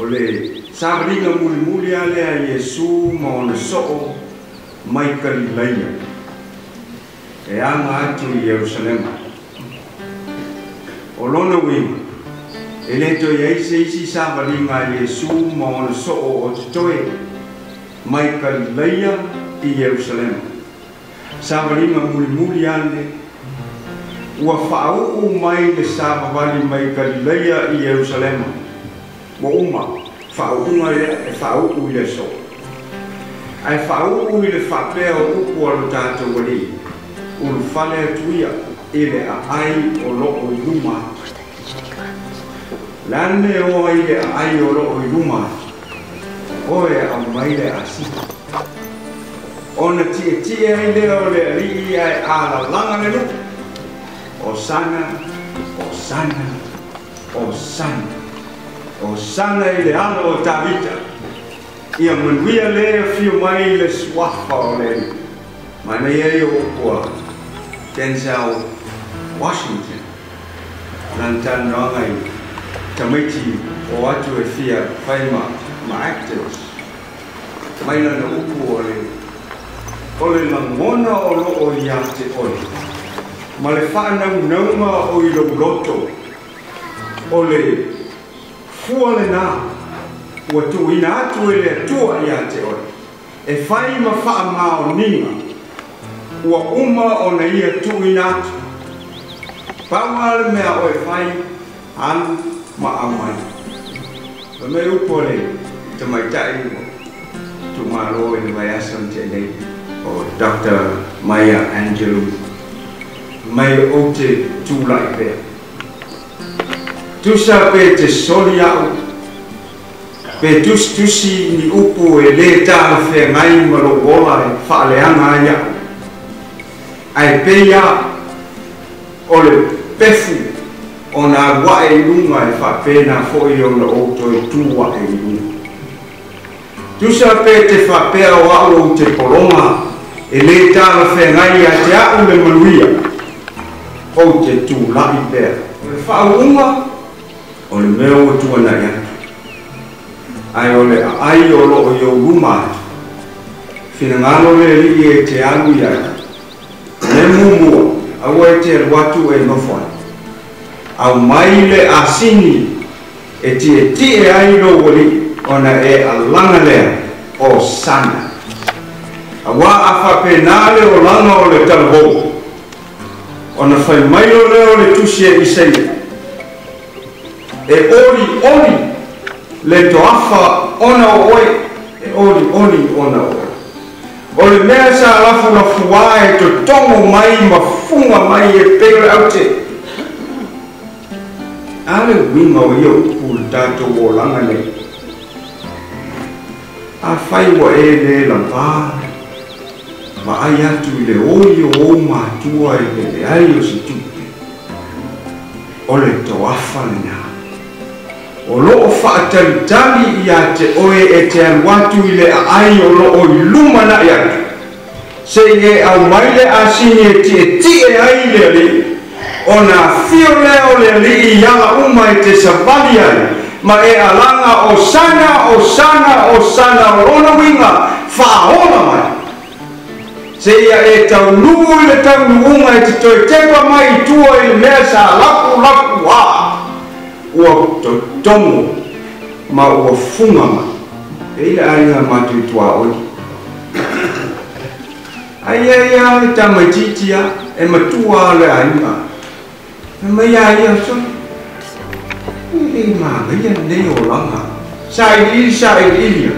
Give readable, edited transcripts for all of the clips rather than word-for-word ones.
Ole saringa muli ale a Yesu ma ona so'o mai Galilea. E anga atu i Jerusalem. O lona winga, e le to isi saringa a Yesu ma ona so'o o te toe mai Galilea i Jerusalem. Saringa muli ale ua whaau mai le sabawali mai Galilea i Jerusalem. Mo uma, whaau e whaau i le so. Ai whaau i le whapea o upu alu tātou wali. Ulu whale atuia i le ai o loo i luma. Lane o ai le ai o loo i luma. Oe au mai le asi. Ona tie ai le o le rii ai ala langa le luku. Osana, Osana, Osana. Osana i le ala o Davida. Ia manuia le fiu mai le swafa o le. Mana ia o kua. Denzel Washington. Lantan rangai. Tamaiti o atu e fia whaima ma actors. Maina na upu o le. O le langona o loo i a te oi. Ma le whanau nauma o i loto. O le fua le nā. Ua tuina atu e le atua i a te oi. E whai ma wha mao ninga. Ua uma o na ia tuina atu. Paua le mea o e whai anu ma amai. Ma me upo le te maitai o tu maro e le vaiasan te nei. O Dr. Maya Angelou. Mai o te tūlai pēr. Tusa pe te soli au. Pe tusi ni upu e le tāna whea ngai maro wola e whaaleanga ai au. Ai peia o le pefu o nā wae lunga e whapena foi o na outo e tū wae lunga. Tusa pe te whapea o au o te poronga e le tāna whea ngai a te au le manuia. O te tū lai pēr. O le whaunga, o le mea o tuana i atu. Ai o le ai o loo i o rumatu. Whina ngano le li e te alu i atu. Le mumua, au e te watu e nofoi. Au mai le asini e tie ai lo wali ona e alanga lea o sana. Awa afa penale o langa o le talabou. Ona whai mailo leo le tusi e Isaia. E ori le toafa ona o oe. E ori ona o oe. O le mea sa lafu wae to tongo mai ma funga mai e pere au te. Ale winga o ia upu le tato o langa nei. A whai wa e le lampa. Ma ai atu i le oi o matua i le ai o si tupe. O le toafa le nā. O loo whaatalitali i a te oe e te anuatu i le ai o loo i lumana i atu. Se e au mai le asini e tie ai le li. O nā fio leo le li i ala uma i te savali ai. Ma e alanga o sana o rona winga whaona mai. Se ia e tau nungu i le tau nunga e te toi tepa mai i tua i le mea sa laku a. Ua to tongo ma ua funga ma. E ila ainga matu i tua oi. Ai e tamaititia e matua le ainga. E mai ai so. I ma ia nei o langa. Sa ili.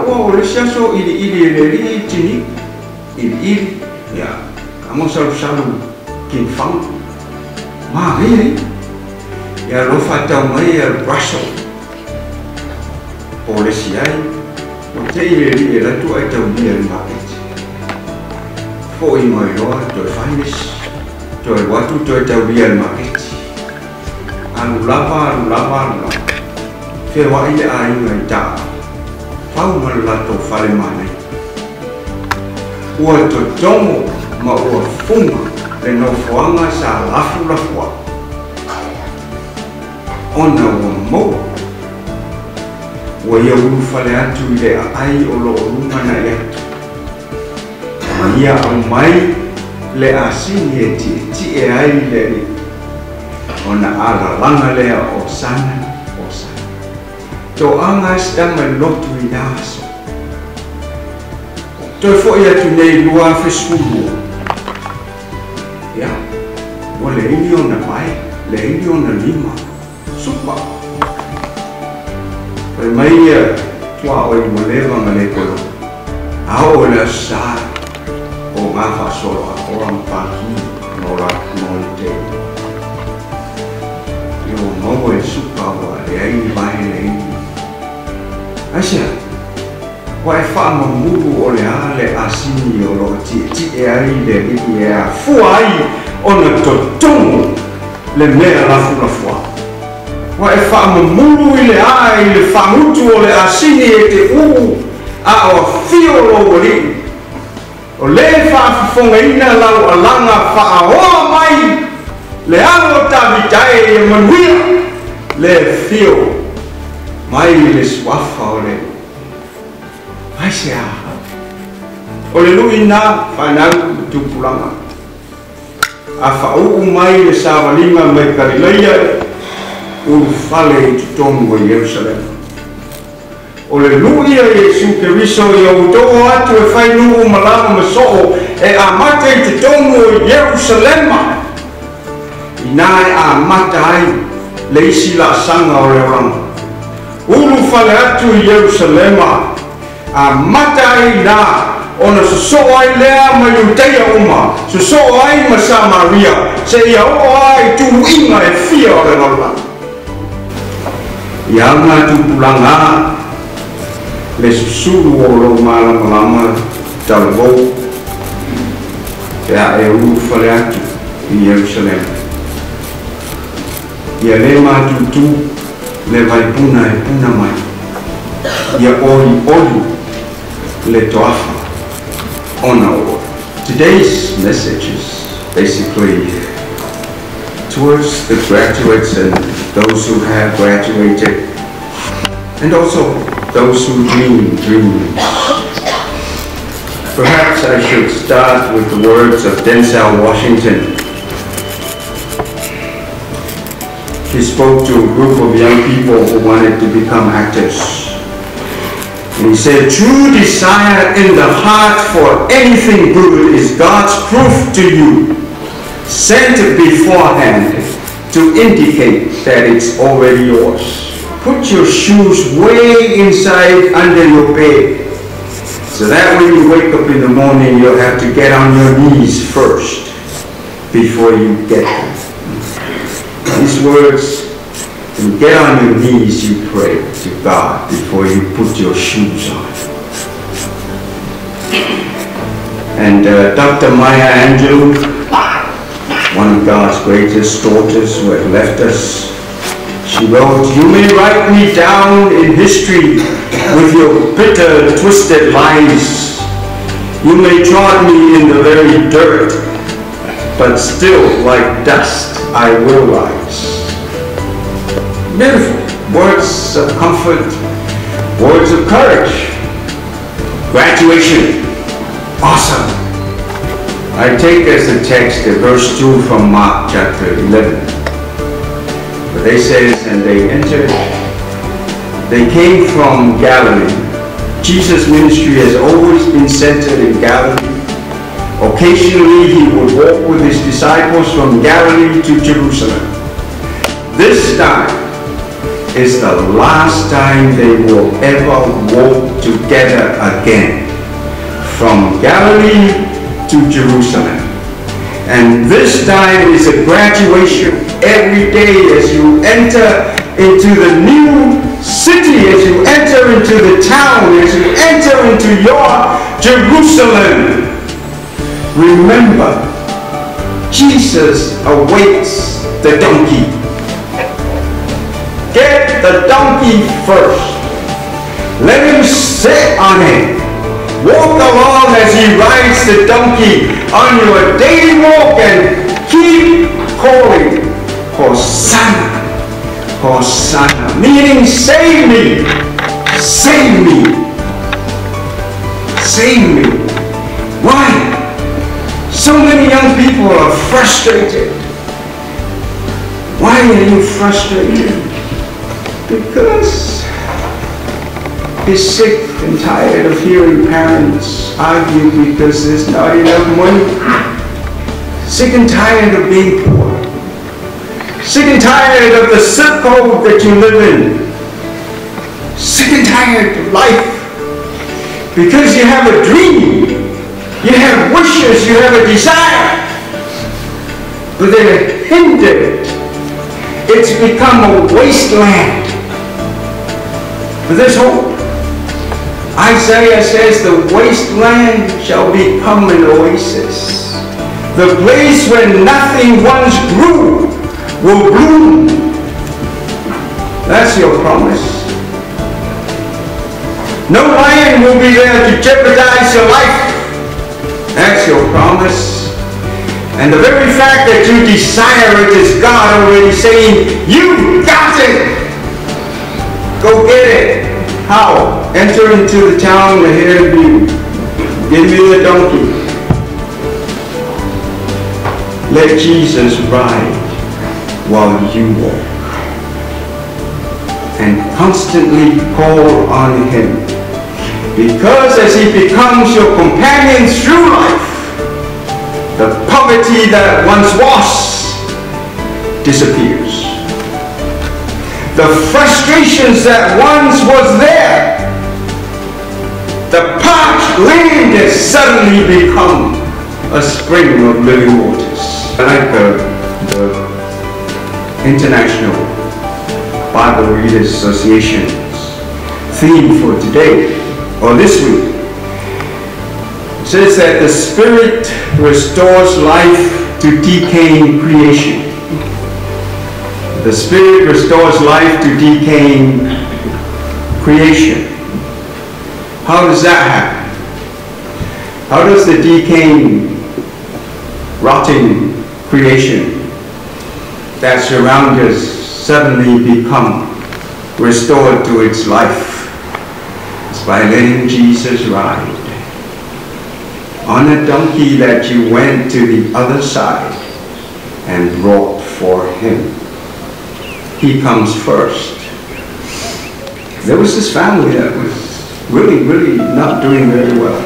O le siaso ili le li tini ili ya amo salu kin fang ma hei ya lo fata mai ya braso o le siai o te ili la tu ai tau ni al market fo i mai loa to finis to watu to tau ni al market anu lava fe wa ile ai ngai ta pau malato fale mane. Ua to tongo ma ua funga le no fuanga sa lafu. ona ua mau. Ua ia ulu whale atu I le ai o lo orunga na ia. Ma ia au mai le asini e ti e ai le ni. Ona ala langa lea o sana. Tō anga stama lotu I aso. Tō fo ia tu nei lua feskuhu. Ia, o le ini o na mai, le ini o na lima. Supa. Pai mai ia tua o I molewa ma le kolo. Ao o le sa o ngā whasoro a orang paki no la no te. Io mau e supa o le aini mai le ini. Asia, wai whaamamuru o le ale asini o lo ti e ai le riki e a fua ai o na totongo le mea lafu. Wai whaamamuru I le ai le whamutu o le asini e te uu a o whiolo o li. O le whaafifonga ina lau alanga whaaoa mai le alo tavitai e manuia le whio. Mai le swafa o le mai se a o le lui na whanau tupulanga a whau mai le sawalinga mai karileia ulu whale I tutongu o Jerusalem o le lui a Jesu Keriso I au toho atu e whainu malama masoo e a mata I tutongu o Jerusalema I nae a mata ai le isi la sanga o le oranga ulu whale atu I Jerusalema a mata ai la ona so ai lea ma Iuteia uma so ai ma Samaria se ia o ai tu inga e fia o le nola ia ngā tupulanga le susuru o lo Malamalama talvou ia e ulu whale atu I Jerusalema ia le matutu le vai puna e puna mai ia oli le toafa ona o. Today's message is basically towards the graduates and those who have graduated and also those who dream dreams. Perhaps I should start with the words of Denzel Washington. He spoke to a group of young people who wanted to become actors. And he said, true desire in the heart for anything good is God's proof to you, sent beforehand to indicate that it's already yours. Put your shoes way inside under your bed, so that when you wake up in the morning, you'll have to get on your knees first before you get them. These words, and get on your knees, you pray to God before you put your shoes on. And Dr. Maya Angelou, one of God's greatest daughters who had left us, she wrote, you may write me down in history with your bitter, twisted lies. You may trod me in the very dirt, but still like dust I will rise. Beautiful words of comfort, words of courage. Graduation, awesome. I take as the text verse 2 from Mark chapter 11. But they says, and they entered, they came from Galilee. Jesus' ministry has always been centered in Galilee. Occasionally he would walk with his disciples from Galilee to Jerusalem. This time is the last time they will ever walk together again, from Galilee to Jerusalem. And this time is a graduation every day as you enter into the new city, as you enter into the town, as you enter into your Jerusalem. Remember, Jesus awaits the donkey. Get the donkey first. Let him sit on it. Walk along as he rides the donkey on your daily walk and keep calling, Hosanna, Hosanna, meaning save me, save me, save me. Why? So many young people are frustrated. Why are you frustrated? Because he's sick and tired of hearing parents argue because there's not enough money. Sick and tired of being poor. Sick and tired of the zip code that you live in. Sick and tired of life. Because you have a dream. You have wishes. You have a desire. But they're hindered. It's become a wasteland. But there's hope. Isaiah says the wasteland shall become an oasis. The place where nothing once grew will bloom. That's your promise. No lion will be there to jeopardize your life. That's your promise. And the very fact that you desire it is God already saying, you got it. Go get it. How? Enter into the town ahead of you. Give me the donkey. Let Jesus ride while you walk. And constantly call on him. Because as he becomes your companion through life, the poverty that once was disappears. The frustrations that once was there, the parched land has suddenly become a spring of living waters. I like the International Bible Readers Association's theme for today, or this week. It says that the Spirit restores life to decaying creation. The Spirit restores life to decaying creation. How does that happen? How does the decaying, rotting creation that surrounds us suddenly become restored to its life? It's by letting Jesus ride on a donkey that you went to the other side and brought for him. He comes first. There was this family that was really not doing very well.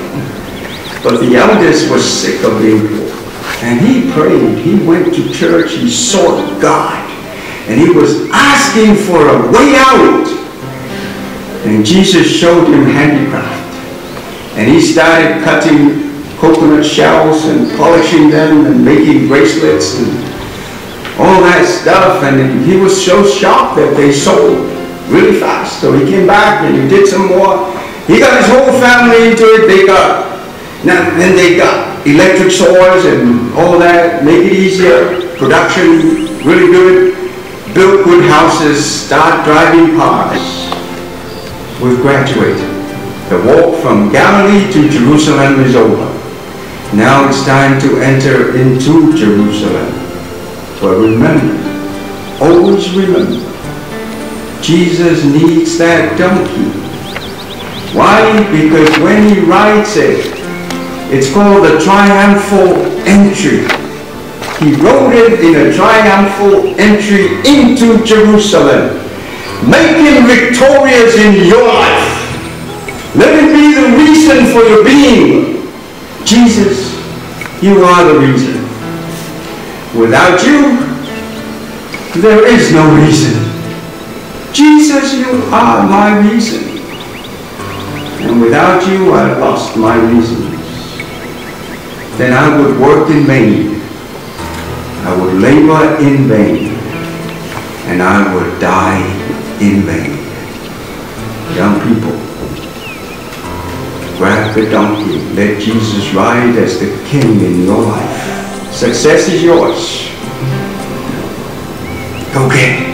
But the eldest was sick of being poor. And he prayed, he went to church, he sought God. And he was asking for a way out. And Jesus showed him handicraft. And he started cutting coconut shells and polishing them and making bracelets and all that stuff. And he was so shocked that they sold really fast. So he came back and he did some more. He got his whole family into it. Then they got electric saws and all that, make it easier. Production, really good. Built good houses, start driving cars. We've graduated. The walk from Galilee to Jerusalem is over. Now it's time to enter into Jerusalem. But remember, always remember, Jesus needs that donkey. Why? Because when he rides it, it's called a triumphal entry. He rode it in a triumphal entry into Jerusalem. Make him victorious in your life. Let him be the reason for your being. Jesus, you are the reason. Without you, there is no reason. Jesus, you are my reason. And without you, I lost my reasons. Then I would work in vain. I would labor in vain. And I would die in vain. Young people, grab the donkey. Let Jesus ride as the king in your life. Success is yours. Go get it.